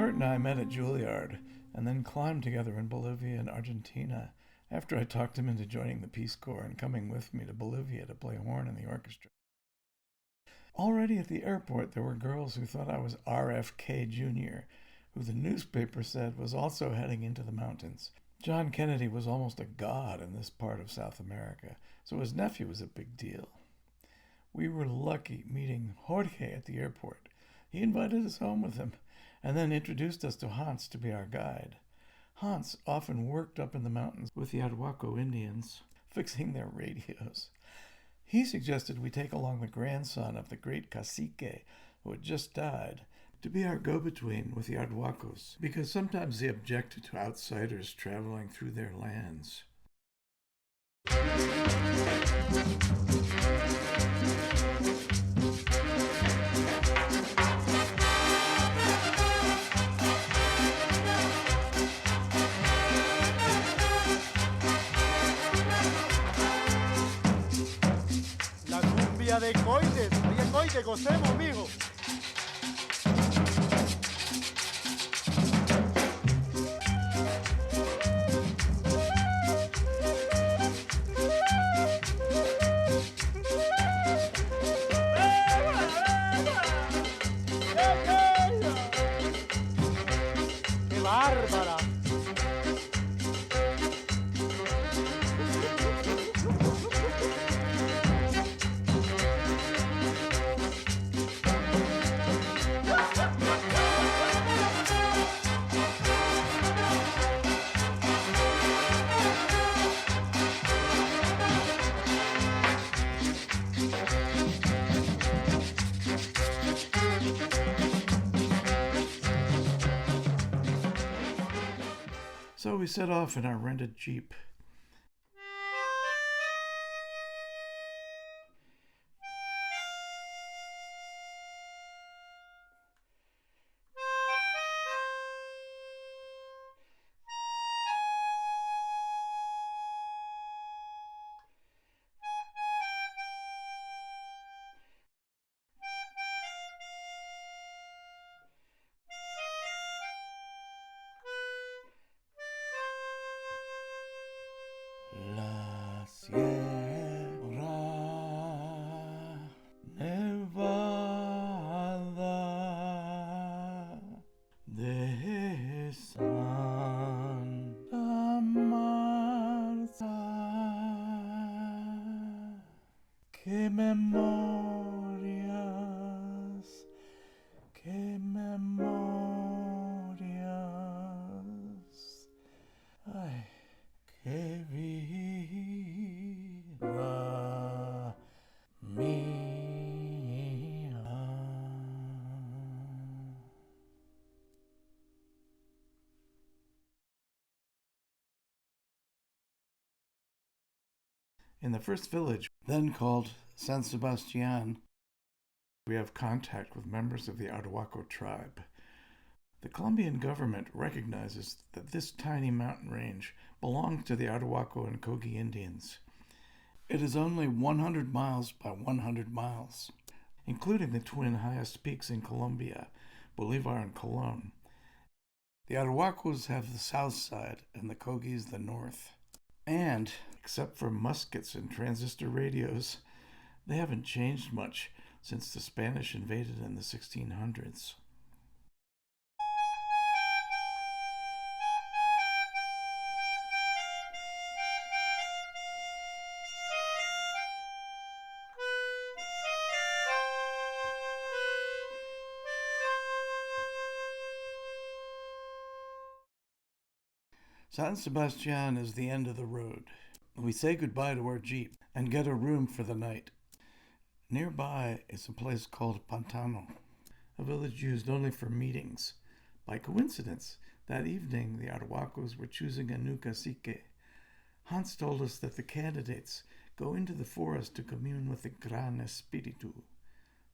Bert and I met at Juilliard and then climbed together in Bolivia and Argentina after I talked him into joining the Peace Corps and coming with me to Bolivia to play horn in the orchestra. Already at the airport, there were girls who thought I was RFK Jr., who the newspaper said was also heading into the mountains. John Kennedy was almost a god in this part of South America, so his nephew was a big deal. We were lucky meeting Jorge at the airport. He invited us home with him and then introduced us to Hans to be our guide. Hans often worked up in the mountains with the Arhuaco Indians, fixing their radios. He suggested we take along the grandson of the great cacique who had just died to be our go-between with the Arhuacos, because sometimes they objected to outsiders traveling through their lands. La cumbia de coites. Oye, coite, gocemos, mijo. ¡Qué bárbara! So we set off in our rented Jeep. La Sierra Nevada de Santa Marta. Qué memorias, qué memorias. Ay. Que viva mía. In the first village, then called San Sebastian, we have contact with members of the Arhuaco tribe. The Colombian government recognizes that this tiny mountain range belongs to the Arhuaco and Kogi Indians. It is only 100 miles by 100 miles, including the twin highest peaks in Colombia, Bolivar and Colón. The Arhuacos have the south side and the Kogis the north. And, except for muskets and transistor radios, they haven't changed much since the Spanish invaded in the 1600s. San Sebastian is the end of the road. We say goodbye to our Jeep and get a room for the night. Nearby is a place called Pantano, a village used only for meetings. By coincidence, that evening the Arhuacos were choosing a new cacique. Hans told us that the candidates go into the forest to commune with the Gran Espiritu.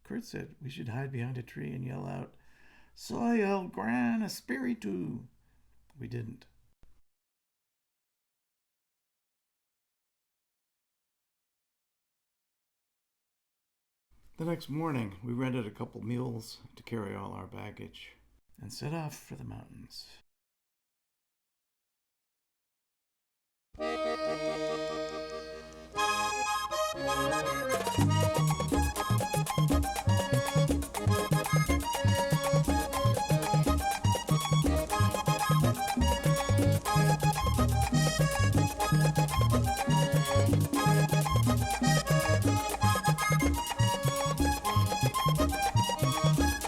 Kurt said we should hide behind a tree and yell out, "Soy el Gran Espiritu!" We didn't. The next morning, we rented a couple mules to carry all our baggage. and set off for the mountains.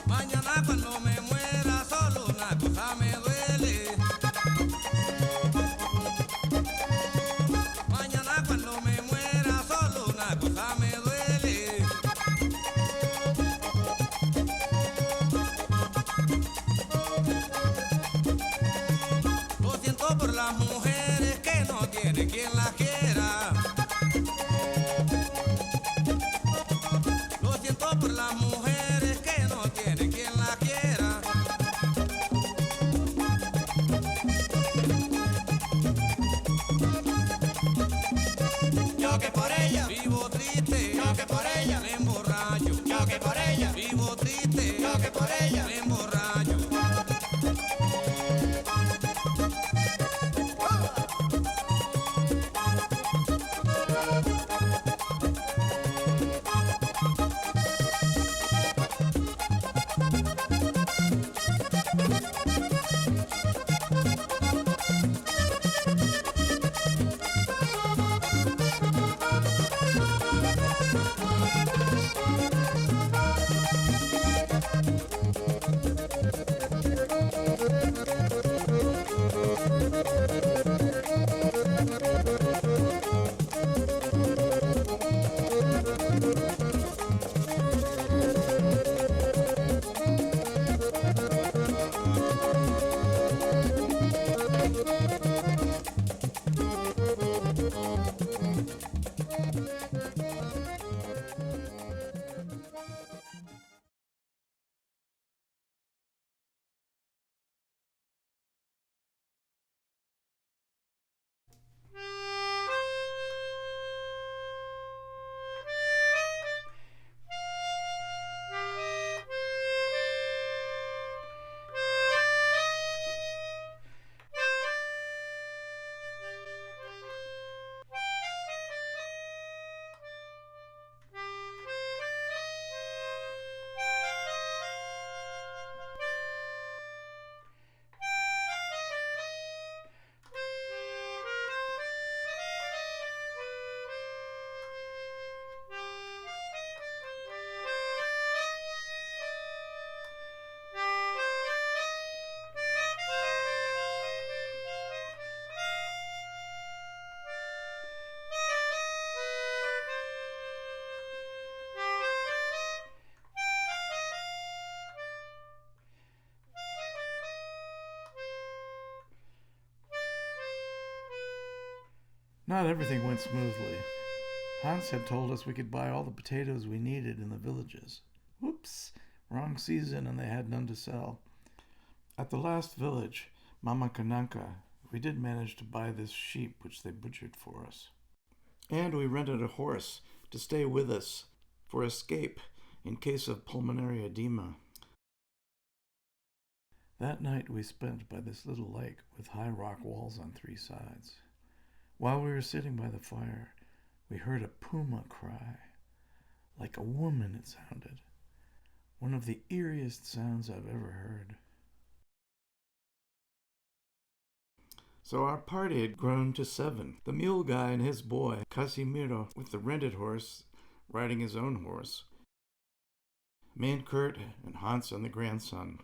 Mañana cuando me muera solo una cosa me duele. Mañana cuando me muera solo una cosa me duele. Lo siento por las mujeres que no tienen quien las quiera. Lo siento por las mujeres que no tienen quien las quiera. Yo que por ella vivo triste, yo que por ella me emborracho, yo que por ella vivo triste, yo que por ella me emborracho. Not everything went smoothly. Hans had told us we could buy all the potatoes we needed in the villages. Whoops! Wrong season and they had none to sell. At the last village, Mama Kananka, we did manage to buy this sheep which they butchered for us. And we rented a horse to stay with us for escape in case of pulmonary edema. That night we spent by this little lake with high rock walls on 3 sides. While we were sitting by the fire, we heard a puma cry. Like a woman it sounded. One of the eeriest sounds I've ever heard. So our party had grown to 7. The mule guy and his boy, Casimiro, with the rented horse, riding his own horse. Me and Kurt and Hans and the grandson.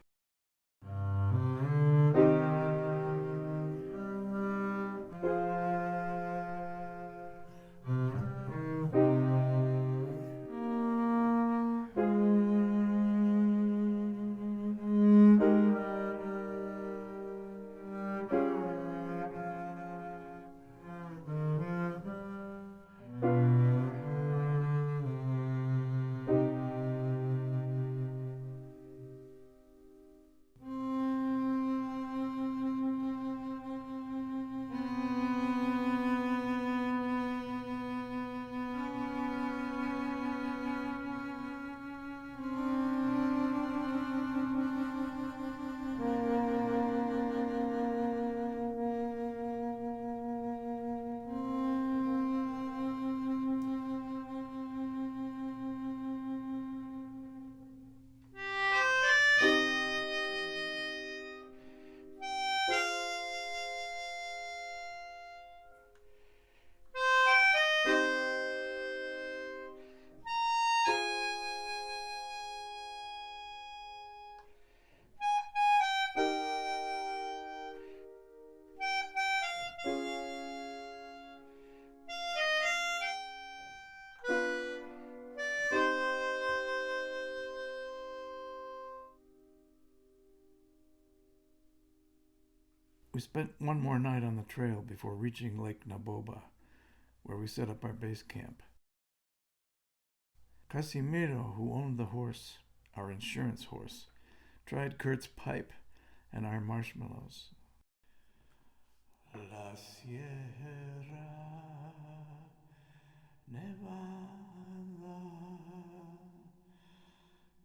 spent one more night on the trail before reaching Lake Naboba, where we set up our base camp. Casimiro, who owned the horse, our insurance horse, tried Kurt's pipe and our marshmallows. La Sierra Nevada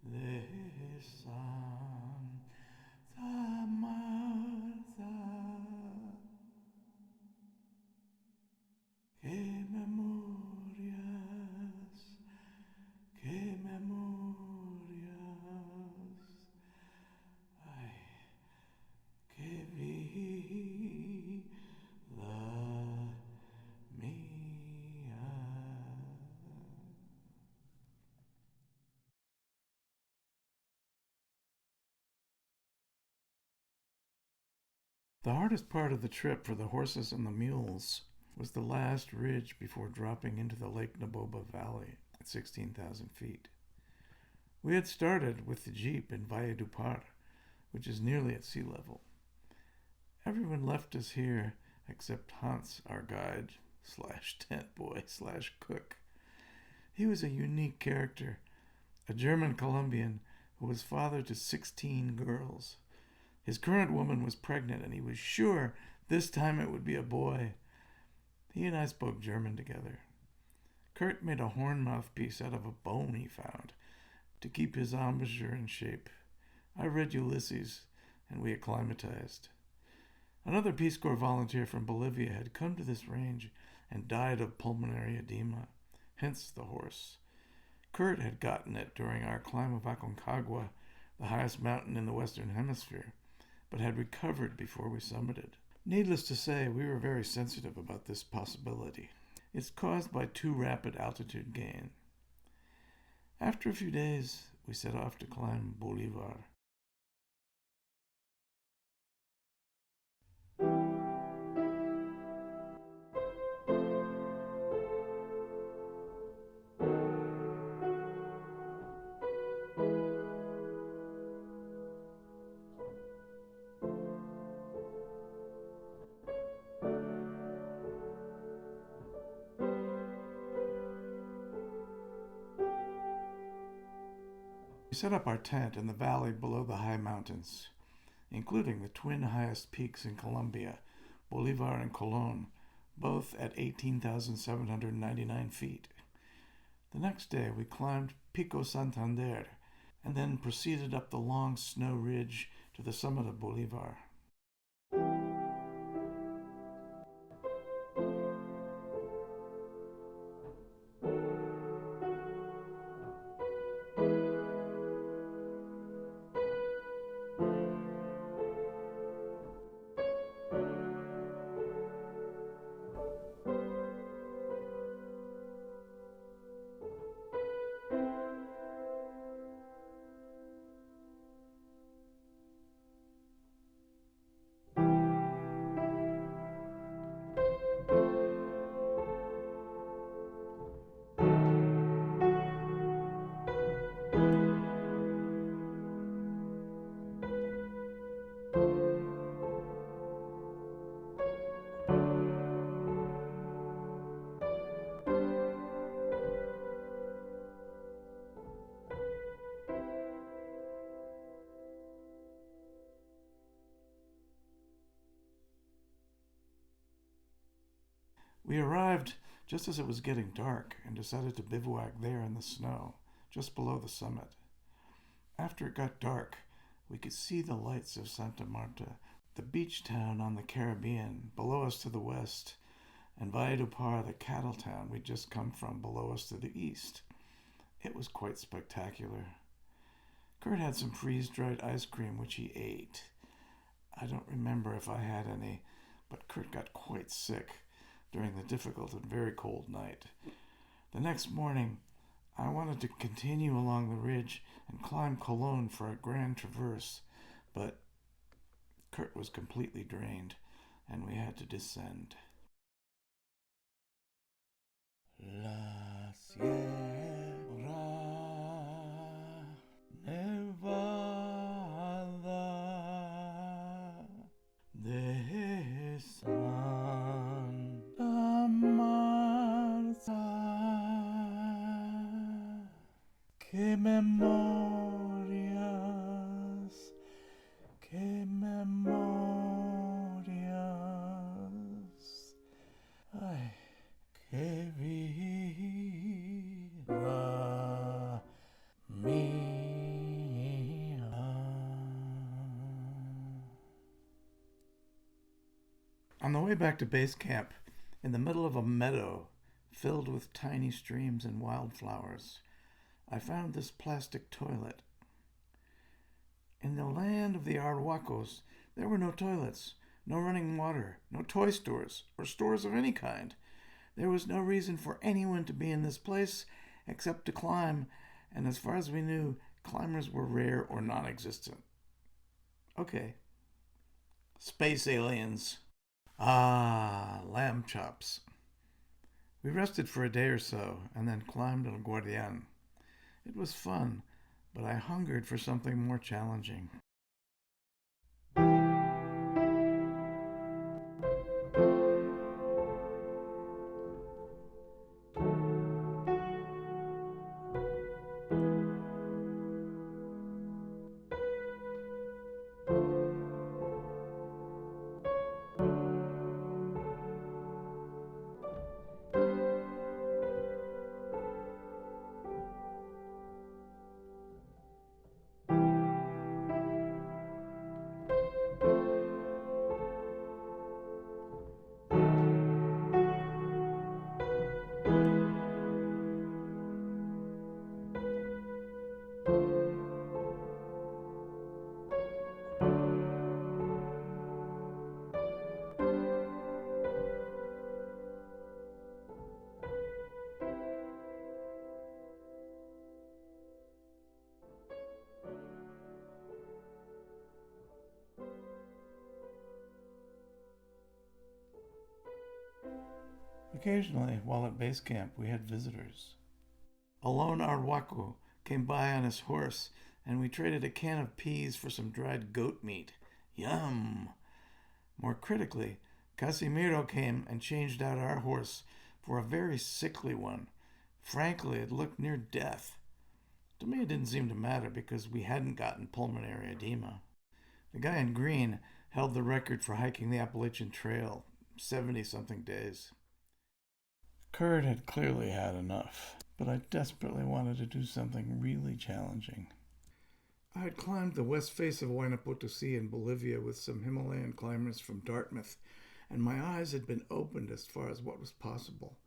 de Santa Marta, que memorias, que memorias, ay, que vida mía. The hardest part of the trip for the horses and the mules was the last ridge before dropping into the Lake Naboba Valley at 16,000 feet. We had started with the jeep in Valle du Par, which is nearly at sea level. Everyone left us here except Hans, our guide slash tent boy slash cook. He was a unique character, a German Colombian who was father to 16 girls. His current woman was pregnant, and he was sure this time it would be a boy. He and I spoke German together. Kurt made a horn mouthpiece out of a bone he found to keep his embouchure in shape. I read Ulysses, and we acclimatized. Another Peace Corps volunteer from Bolivia had come to this range and died of pulmonary edema, hence the horse. Kurt had gotten it during our climb of Aconcagua, the highest mountain in the Western Hemisphere, but had recovered before we summited. Needless to say, we were very sensitive about this possibility. It's caused by too rapid altitude gain. After a few days, we set off to climb Bolivar. We set up our tent in the valley below the high mountains, including the twin highest peaks in Colombia, Bolivar and Colon, both at 18,799 feet. The next day we climbed Pico Santander and then proceeded up the long snow ridge to the summit of Bolivar. We arrived just as it was getting dark and decided to bivouac there in the snow, just below the summit. After it got dark, we could see the lights of Santa Marta, the beach town on the Caribbean, below us to the west, and Valle du Par, the cattle town we'd just come from, below us to the east. It was quite spectacular. Kurt had some freeze-dried ice cream, which he ate. I don't remember if I had any, but Kurt got quite sick during the difficult and very cold night. The next morning, I wanted to continue along the ridge and climb Colon for a grand traverse, but Kurt was completely drained, and we had to descend. La Sierra Nevada de way back to base camp, in the middle of a meadow filled with tiny streams and wildflowers, I found this plastic toilet. In the land of the Arhuacos, there were no toilets, no running water, no toy stores, or stores of any kind. There was no reason for anyone to be in this place except to climb, and as far as we knew, climbers were rare or non-existent. Okay. Space aliens. Ah, lamb chops. We rested for a day or so, and then climbed El Guardian. It was fun, but I hungered for something more challenging. Occasionally, while at base camp, we had visitors. A lone Arhuaco came by on his horse, and we traded a can of peas for some dried goat meat. Yum! More critically, Casimiro came and changed out our horse for a very sickly one. Frankly, it looked near death. To me, it didn't seem to matter because we hadn't gotten pulmonary edema. The guy in green held the record for hiking the Appalachian Trail, 70-something days. Kurt had clearly had enough, but I desperately wanted to do something really challenging. I had climbed the west face of Huayna Potosí in Bolivia with some Himalayan climbers from Dartmouth, and my eyes had been opened as far as what was possible.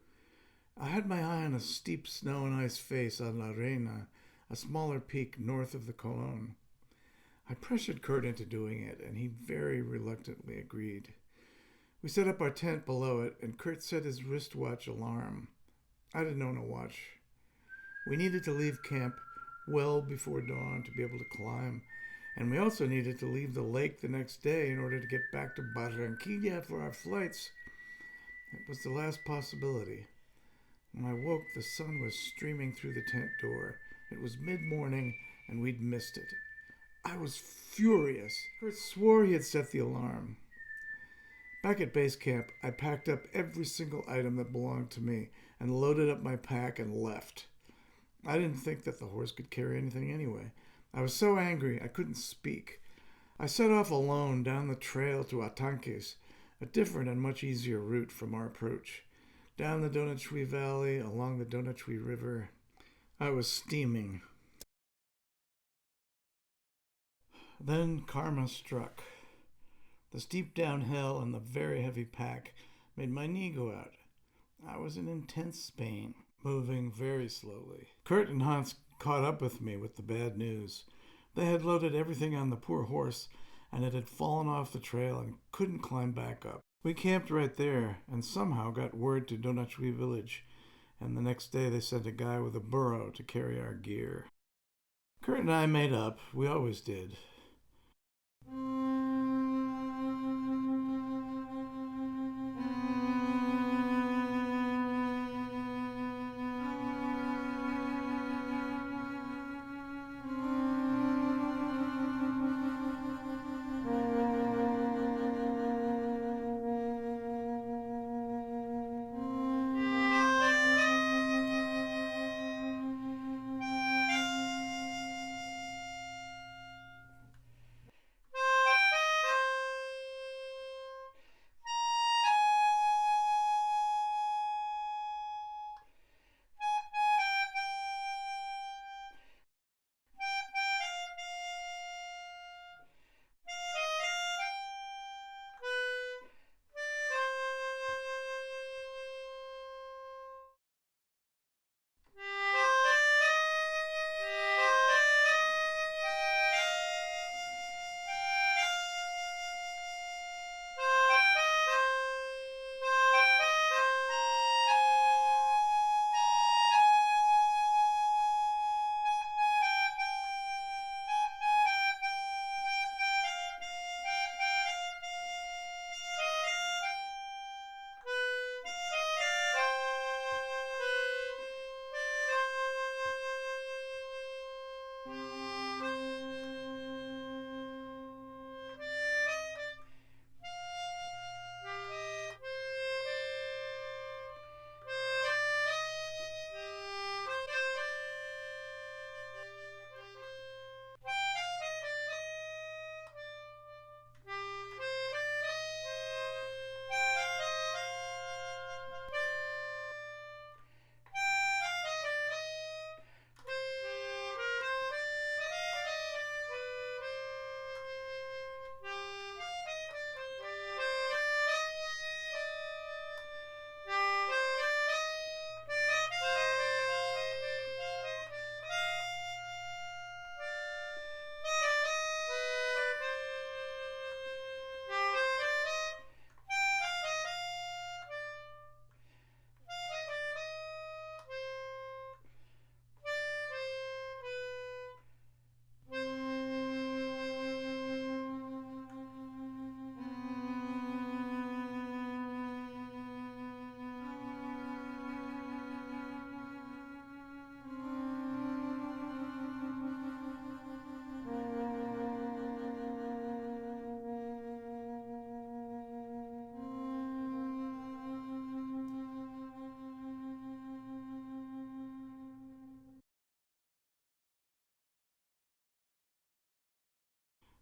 I had my eye on a steep snow and ice face on La Reina, a smaller peak north of the Colón. I pressured Kurt into doing it, and he very reluctantly agreed. We set up our tent below it, and Kurt set his wristwatch alarm. I didn't own a watch. We needed to leave camp well before dawn to be able to climb, and we also needed to leave the lake the next day in order to get back to Barranquilla for our flights. It was the last possibility. When I woke, the sun was streaming through the tent door. It was mid-morning, and we'd missed it. I was furious. Kurt swore he had set the alarm. Back at base camp, I packed up every single item that belonged to me and loaded up my pack and left. I didn't think that the horse could carry anything anyway. I was so angry I couldn't speak. I set off alone down the trail to Atanques, a different and much easier route from our approach. Down the Donachui Valley, along the Donachui River. I was steaming. Then karma struck. The steep downhill and the very heavy pack made my knee go out. I was in intense pain, moving very slowly. Kurt and Hans caught up with me with the bad news. They had loaded everything on the poor horse, and it had fallen off the trail and couldn't climb back up. We camped right there and somehow got word to Donachui village, and the next day they sent a guy with a burro to carry our gear. Kurt and I made up. We always did.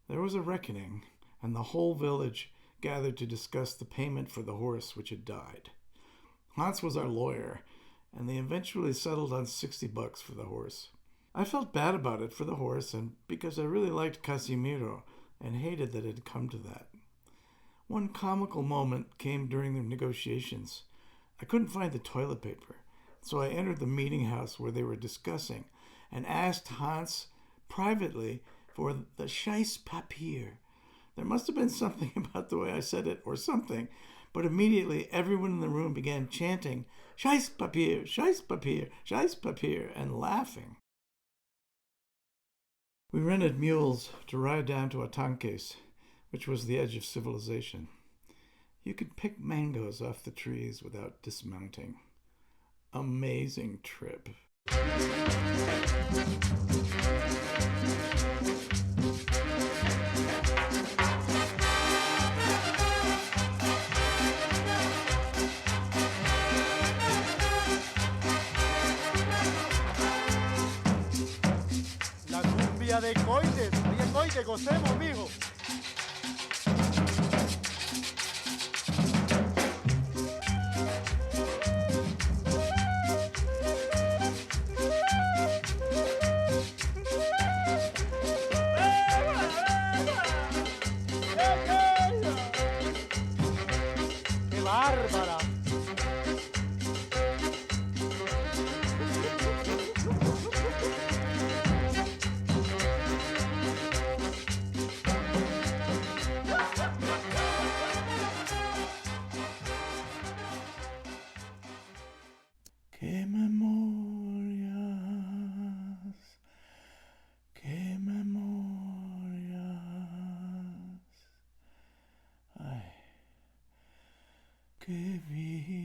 There was a reckoning, and the whole village gathered to discuss the payment for the horse which had died. Hans was our lawyer, and they eventually settled on $60 for the horse. I felt bad about it for the horse, and because I really liked Casimiro and hated that it had come to that. One comical moment came during the negotiations. I couldn't find the toilet paper, so I entered the meeting house where they were discussing and asked Hans privately for the Scheiss Papier. There must have been something about the way I said it or something, but immediately everyone in the room began chanting, Scheiss Papier, Scheiss Papier, Scheiss Papier, and laughing. We rented mules to ride down to Atanques, which was the edge of civilization. You could pick mangoes off the trees without dismounting. Amazing trip. La cumbia de coites. Oye, coite, gocemos, mijo. ¡Qué bárbara! Qué memorias, qué memorias. Ay, qué vida.